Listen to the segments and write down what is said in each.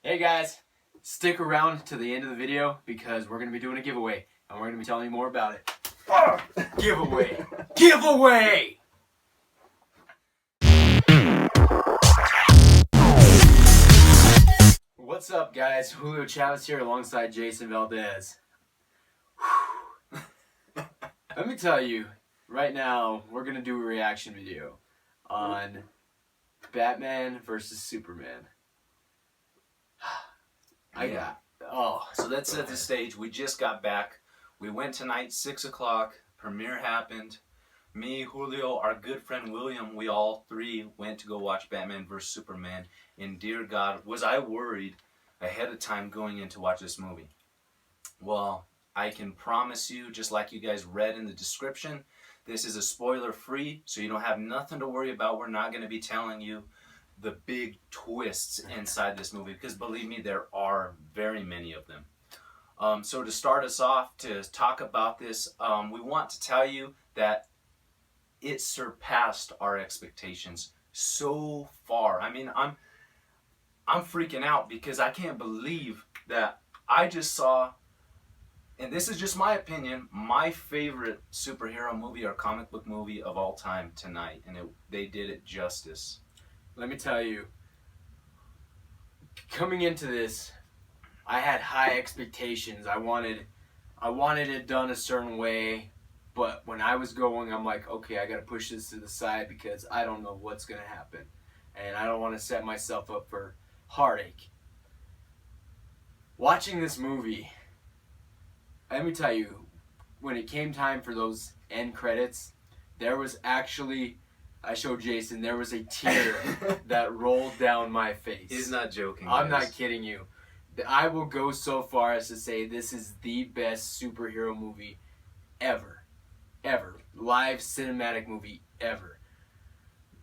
Hey guys, stick around to the end of the video because we're going to be doing a giveaway and we're going to be telling you more about it. Giveaway! Giveaway! What's up guys, Julio Chavez here alongside Jason Valdez. Let me tell you, right now we're going to do a reaction video on Batman versus Superman. So let's set the stage. We just got back. We went tonight, 6 o'clock. Premiere happened. Me, Julio, our good friend William, we all three went to go watch Batman vs. Superman. And dear God, was I worried ahead of time going in to watch this movie. Well, I can promise you, just like you guys read in the description, this is a spoiler-free, so you don't have nothing to worry about. We're not going to be telling you the big twists inside this movie, because believe me, there are very many of them. So to start us off, to talk about this, we want to tell you that it surpassed our expectations so far. I mean, I'm freaking out because I can't believe that I just saw, and this is just my opinion, my favorite superhero movie or comic book movie of all time tonight, and they did it justice. Let me tell you, coming into this, I had high expectations. I wanted it done a certain way, but when I was going, I'm like, okay, I gotta push this to the side because I don't know what's gonna happen, and I don't want to set myself up for heartache. Watching this movie, let me tell you, when it came time for those end credits, there was actually, I showed Jason, there was a tear that rolled down my face. He's not joking. I'm not kidding you. I will go so far as to say this is the best superhero movie ever. Ever. Live cinematic movie ever.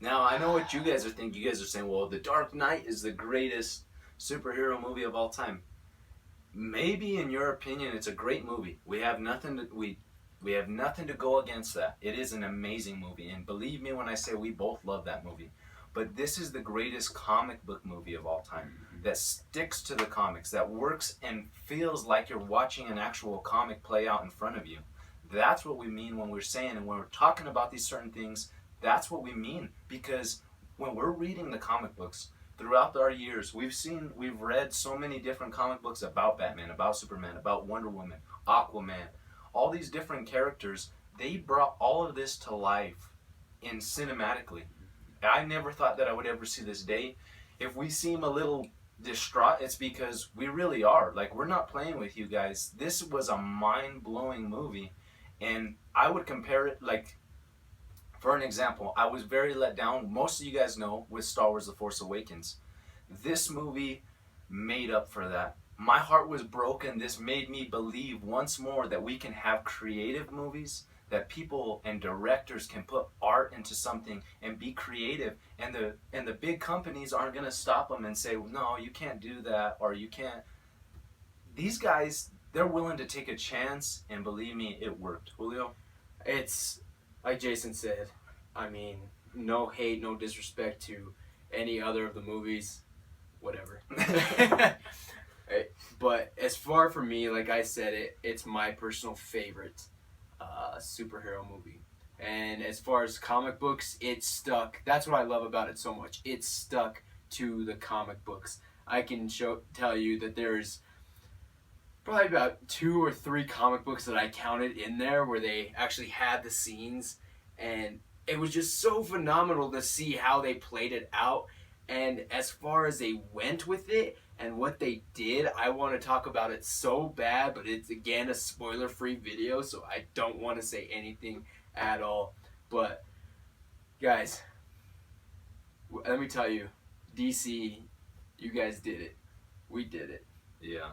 Now, I know what you guys are thinking. You guys are saying, well, The Dark Knight is the greatest superhero movie of all time. Maybe, in your opinion, it's a great movie. We have nothing to go against that. It is an amazing movie, and believe me when I say we both love that movie. But this is the greatest comic book movie of all time that sticks to the comics, that works and feels like you're watching an actual comic play out in front of you. That's what we mean when we're saying, and when we're talking about these certain things, that's what we mean. Because when we're reading the comic books, throughout our years, we've read so many different comic books about Batman, about Superman, about Wonder Woman, Aquaman, all these different characters. They brought all of this to life in cinematically. I never thought that I would ever see this day. If we seem a little distraught, it's because we really are. Like, we're not playing with you guys. This was a mind-blowing movie, and I would compare it, like, for an example, I was very let down, most of you guys know, with Star Wars The Force Awakens. This movie made up for that. My heart was broken. This made me believe once more that we can have creative movies, that people and directors can put art into something and be creative, and the big companies aren't going to stop them and say, no, you can't do that, or you can't. These guys, they're willing to take a chance, and believe me, it worked. Julio? It's like Jason said, I mean, no hate, no disrespect to any other of the movies, whatever. But as far for me, like I said, it's my personal favorite superhero movie. And as far as comic books, it stuck. That's what I love about it so much. It stuck to the comic books. I can tell you that there's probably about 2 or 3 comic books that I counted in there where they actually had the scenes, and it was just so phenomenal to see how they played it out. And as far as they went with it and what they did, I want to talk about it so bad, but it's again a spoiler-free video, so I don't want to say anything at all. But guys, let me tell you, DC, you guys did it. We did it. Yeah.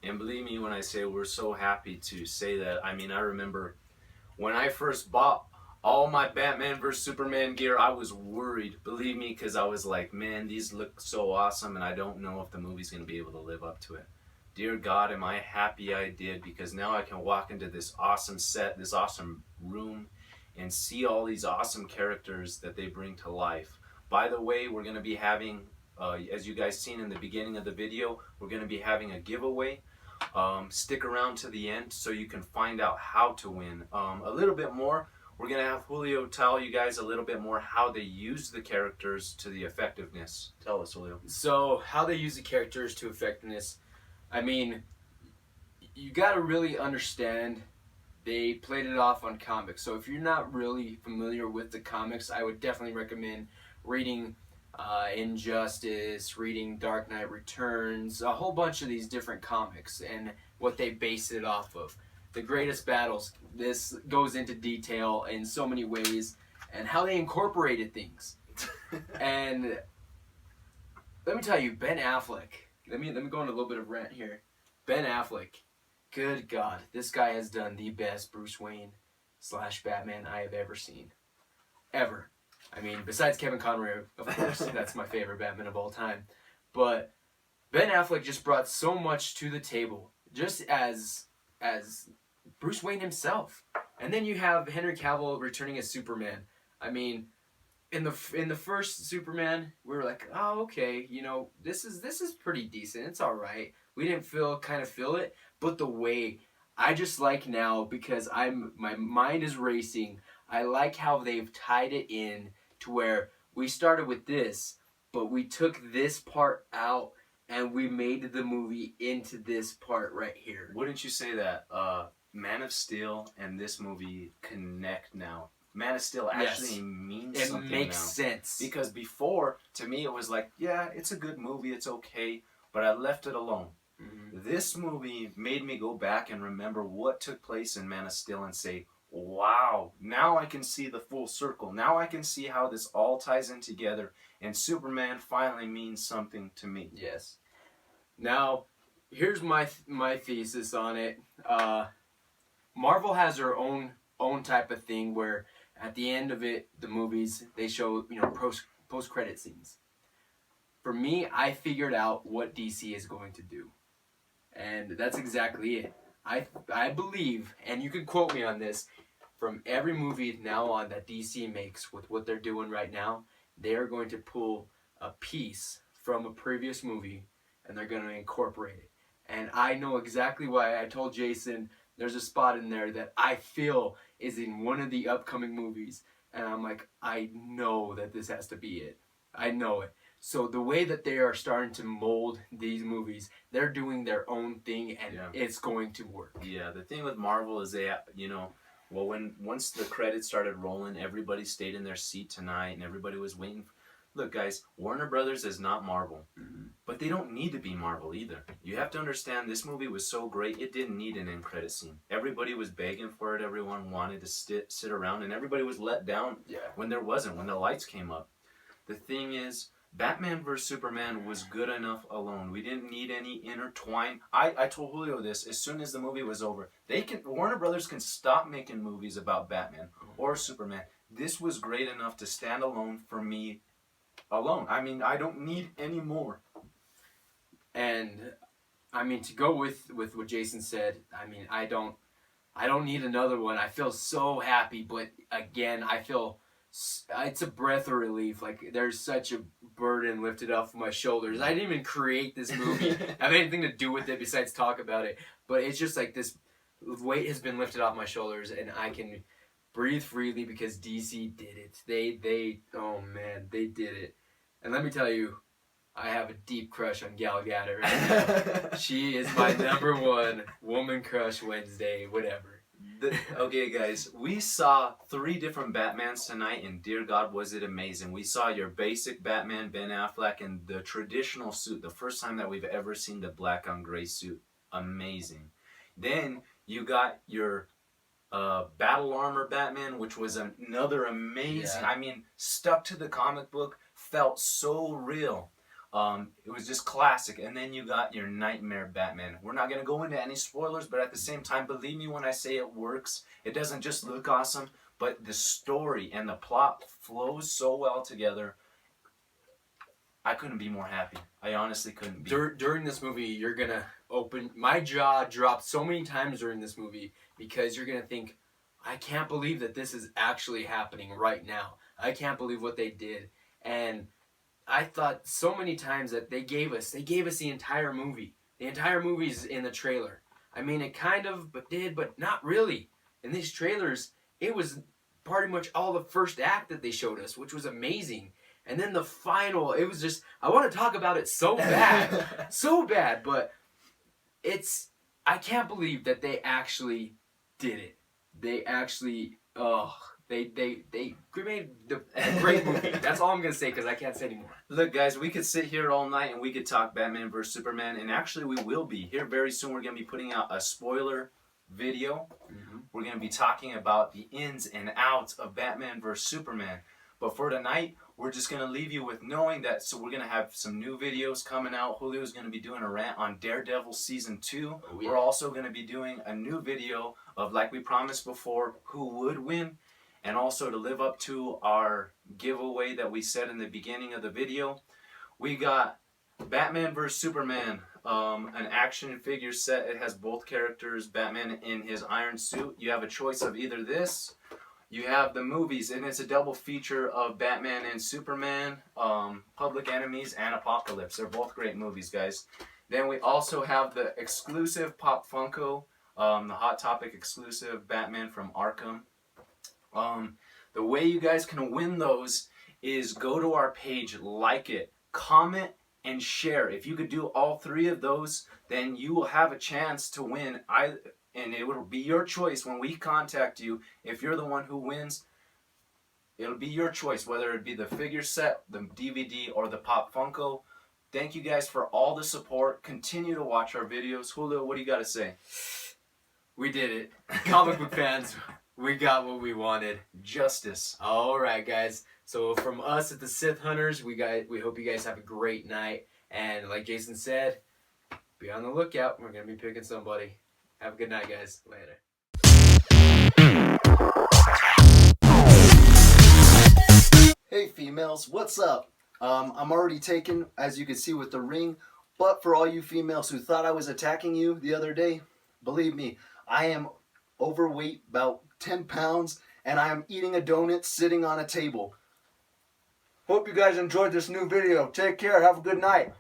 And believe me when I say we're so happy to say that. I mean, I remember when I first bought all my Batman vs. Superman gear, I was worried, believe me, because I was like, man, these look so awesome, and I don't know if the movie's going to be able to live up to it. Dear God, am I happy I did, because now I can walk into this awesome set, this awesome room, and see all these awesome characters that they bring to life. By the way, we're going to be having As you guys seen in the beginning of the video, we're going to be having a giveaway. Stick around to the end so you can find out how to win. A little bit more, we're going to have Julio tell you guys a little bit more how they use the characters to the effectiveness. Tell us, Julio. So, how they use the characters to effectiveness, I mean, you got to really understand they played it off on comics. So if you're not really familiar with the comics, I would definitely recommend reading Injustice, reading Dark Knight Returns, a whole bunch of these different comics and what they base it off of. The Greatest Battles, this goes into detail in so many ways and how they incorporated things. And let me tell you, Ben Affleck, let me go on a little bit of rant here. Ben Affleck, good God, this guy has done the best Bruce Wayne / Batman I have ever seen. Ever. I mean, besides Kevin Conroy, of course, that's my favorite Batman of all time. But Ben Affleck just brought so much to the table, just as Bruce Wayne himself. And then you have Henry Cavill returning as Superman. I mean, in the first Superman, we were like, oh, okay, you know, this is pretty decent. It's all right. We didn't feel it, but the way I just like now, because my mind is racing. I like how they've tied it in to where we started with this, but we took this part out and we made the movie into this part right here. Wouldn't you say that Man of Steel and this movie connect now? Man of Steel actually means something now. It makes sense. Because before, to me, it was like, yeah, it's a good movie, it's okay, but I left it alone. Mm-hmm. This movie made me go back and remember what took place in Man of Steel and say, wow, now I can see the full circle. Now I can see how this all ties in together, and Superman finally means something to me. Yes. Now, here's my thesis on it. Marvel has their own type of thing where at the end of it, the movies, they show, you know, post-credit scenes. For me, I figured out what DC is going to do. And that's exactly it. I believe, and you can quote me on this, from every movie now on that DC makes with what they're doing right now, they're going to pull a piece from a previous movie and they're going to incorporate it. And I know exactly why. I told Jason there's a spot in there that I feel is in one of the upcoming movies. And I'm like, I know that this has to be it. I know it. So the way that they are starting to mold these movies, they're doing their own thing, and it's going to work. Yeah, the thing with Marvel is they, you know, well, once the credits started rolling, everybody stayed in their seat tonight, and everybody was waiting. Look, guys, Warner Brothers is not Marvel, but they don't need to be Marvel either. You have to understand, this movie was so great, it didn't need an end credit scene. Everybody was begging for it. Everyone wanted to sit around, and everybody was let down when there wasn't, when the lights came up. The thing is, Batman vs. Superman was good enough alone. We didn't need any intertwine. I told Julio this as soon as the movie was over. Warner Brothers can stop making movies about Batman or Superman. This was great enough to stand alone for me alone. I mean, I don't need any more. And I mean, to go with what Jason said, I mean, I don't need another one. I feel so happy, but again, I feel it's a breath of relief. Like, there's such a burden lifted off my shoulders. I didn't even create this movie, have anything to do with it besides talk about it. But it's just like this weight has been lifted off my shoulders, and I can breathe freely because DC did it. They oh man, they did it. And let me tell you, I have a deep crush on Gal Gadot right now. She is my number one woman crush Wednesday, whatever. Okay, guys, we saw 3 different Batmans tonight, and dear God, was it amazing. We saw your basic Batman, Ben Affleck, and the traditional suit, the first time that we've ever seen the black on gray suit. Amazing. Then you got your battle armor Batman, which was another amazing, I mean, stuck to the comic book, felt so real. It was just classic. And then you got your Nightmare Batman. We're not going to go into any spoilers, but at the same time, believe me when I say it works. It doesn't just look awesome, but the story and the plot flows so well together. I couldn't be more happy. I honestly couldn't be. During this movie, you're going to my jaw dropped so many times during this movie because you're going to think, I can't believe that this is actually happening right now. I can't believe what they did. And I thought so many times that they gave us the entire movie. The entire movie's in the trailer. I mean, it kind of but not really. In these trailers, it was pretty much all the first act that they showed us, which was amazing. And then the final, it was just, I want to talk about it so bad. So bad, but I can't believe that they actually did it. They actually, they made a great movie. That's all I'm going to say because I can't say anymore. Look, guys, we could sit here all night and we could talk Batman vs. Superman, and actually we will be. Here very soon we're going to be putting out a spoiler video. Mm-hmm. We're going to be talking about the ins and outs of Batman vs. Superman. But for tonight, we're just going to leave you with knowing that, so we're going to have some new videos coming out. Julio's going to be doing a rant on Daredevil Season 2. Oh, yeah. We're also going to be doing a new video of, like we promised before, who would win. And also to live up to our giveaway that we said in the beginning of the video, we got Batman vs. Superman, an action figure set. It has both characters, Batman in his iron suit. You have a choice of either this. You have the movies, and it's a double feature of Batman and Superman, Public Enemies, and Apocalypse. They're both great movies, guys. Then we also have the exclusive Pop Funko, the Hot Topic exclusive Batman from Arkham. The way you guys can win those is go to our page, like it, comment, and share. If you could do all three of those, then you will have a chance to win. And it will be your choice when we contact you. If you're the one who wins, it'll be your choice, whether it be the figure set, the DVD, or the Pop Funko. Thank you guys for all the support. Continue to watch our videos. Julio, what do you got to say? We did it. Comic book fans, we got what we wanted. Justice. All right, guys. So from us at the Sith Hunters, we hope you guys have a great night. And like Jason said, be on the lookout. We're going to be picking somebody. Have a good night, guys. Later. Hey females, what's up? I'm already taken, as you can see, with the ring. But for all you females who thought I was attacking you the other day, believe me, I am overweight, about 10 pounds, and I am eating a donut sitting on a table. Hope you guys enjoyed this new video. Take care. Have a good night.